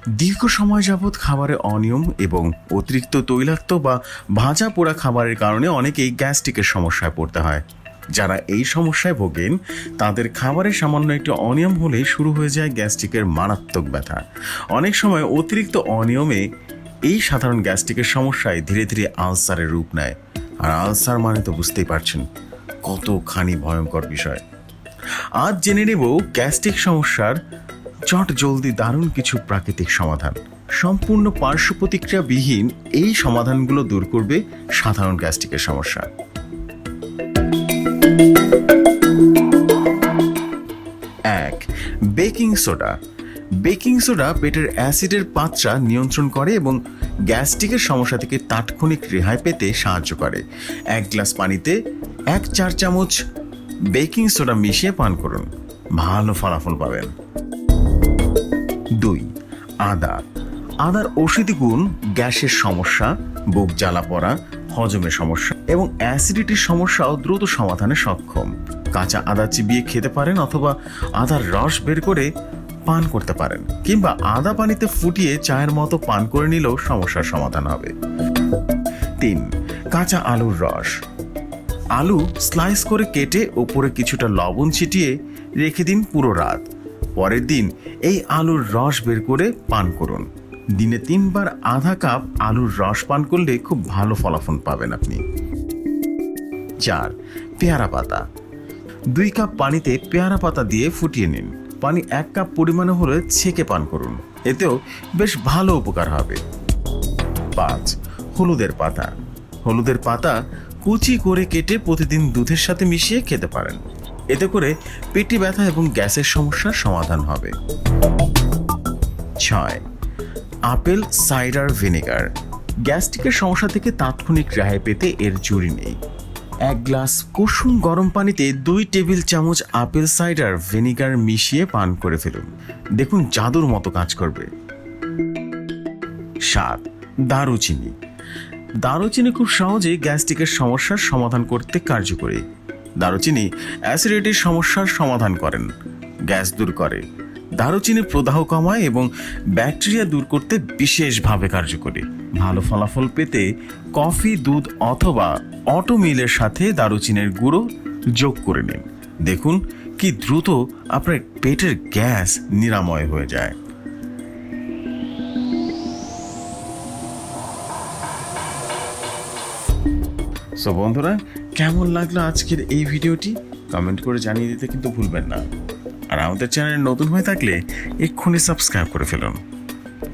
দীর্ঘ সময় যাবৎ খাবারে অনিয়ম এবং অতিরিক্ত তৈলাক্ত বা ভাজা পোড়া খাবারের কারণে অনেকেই গ্যাস্ট্রিকের সমস্যায় পড়তে হয়। যারা এই সমস্যায় ভোগেন তাদের খাবারে সামান্য একটু অনিয়ম হলেই শুরু হয়ে যায় গ্যাস্ট্রিকের মারাত্মক ব্যথা। অনেক সময় অতিরিক্ত অনিয়মে এই সাধারণ গ্যাস্ট্রিকের সমস্যায় ধীরে ধীরে আলসারের রূপ নেয়। আর আলসার মানে তো বুঝতেই পারছেন কতখানি ভয়ঙ্কর বিষয়। আজ জেনে নেব গ্যাস্ট্রিক সমস্যার চট জলদি দারুণ কিছু প্রাকৃতিক সমাধান। সম্পূর্ণ পার্শ্ব প্রতিক্রিয়াবিহীন এই সমাধানগুলো দূর করবে সাধারণ গ্যাস্ট্রিকের সমস্যা। 1. Baking soda. বেকিং সোডা পেটের অ্যাসিডের মাত্রা নিয়ন্ত্রণ করে এবং গ্যাস্ট্রিকের সমস্যা থেকে তাৎক্ষণিক রেহাই পেতে সাহায্য করে। 1 গ্লাস পানিতে 1 চা-চামচ বেকিং সোডা মিশিয়ে পান করুন, ভালো ফলাফল পাবেন। 2. আদা। আদার ঔষধি গুণ গ্যাসের সমস্যা, বুক জ্বালা পড়া, হজমের সমস্যা এবং অ্যাসিডিটির সমস্যাও দ্রুত সমাধানে সক্ষম। কাঁচা আদা চিবিয়ে খেতে পারেন অথবা আদার রস বের করে পান করতে পারেন, কিংবা আদা পানিতে ফুটিয়ে চায়ের মতো পান করে নিলেও সমস্যার সমাধান হবে। 3. কাঁচা আলুর রস। আলু স্লাইস করে কেটে ওপরে কিছুটা লবণ ছিটিয়ে রেখে দিন পুরো রাত। পরের দিন এই আলুর রস বের করে পান করুন। দিনে 3 বার আধা কাপ আলুর রস পান করলে খুব ভালো ফলাফল পাবেন আপনি। 4. পেয়ারা পাতা। 2 কাপ পানিতে পেয়ারা পাতা দিয়ে ফুটিয়ে নিন। পানি 1 কাপ পরিমাণে হলে ছেঁকে পান করুন, এতেও বেশ ভালো উপকার হবে। 5. হলুদের পাতা। হলুদের পাতা কুচি করে কেটে প্রতিদিন দুধের সাথে মিশিয়ে খেতে পারেন, এতে করে পেটে ব্যথা এবং গ্যাসের সমস্যার সমাধান হবে। 6. Apple cider vinegar. গ্যাস্ট্রিকের সমস্যা থেকে তাৎক্ষণিক রেহাই পেতে এর জুড়ি নেই। 1 গ্লাস কুসুম গরম পানিতে 2 টেবিল চামচ আপেল সাইডার ভিনেগার মিশিয়ে পান করে ফেলুন, দেখুন জাদুর মতো কাজ করবে। 7. দারুচিনি। দারুচিনি খুব সহজেই গ্যাস্ট্রিকের সমস্যার সমাধান করতে কার্যকরী। দারুচিনি অ্যাসিডিটির সমস্যার সমাধান করেন, গ্যাস দূর করে। দারুচিনি প্রদাহ কমায় এবং ব্যাকটেরিয়া দূর করতে বিশেষভাবে কার্যকরী। ভালো ফলাফল পেতে কফি, দুধ অথবা অটো মিলের সাথে দারুচিনির গুঁড়ো যোগ করে নিন, দেখুন কি দ্রুত আপনার পেটের গ্যাস নিরাময় হয়ে যায়। সো বন্ধুরা, কেমন লাগলো আজকের এই ভিডিওটি কমেন্ট করে জানিয়ে দিতে কিন্তু ভুলবেন না। আর আমাদের চ্যানেলে নতুন হয়ে থাকলে এক্ষুনি সাবস্ক্রাইব করে ফেলুন।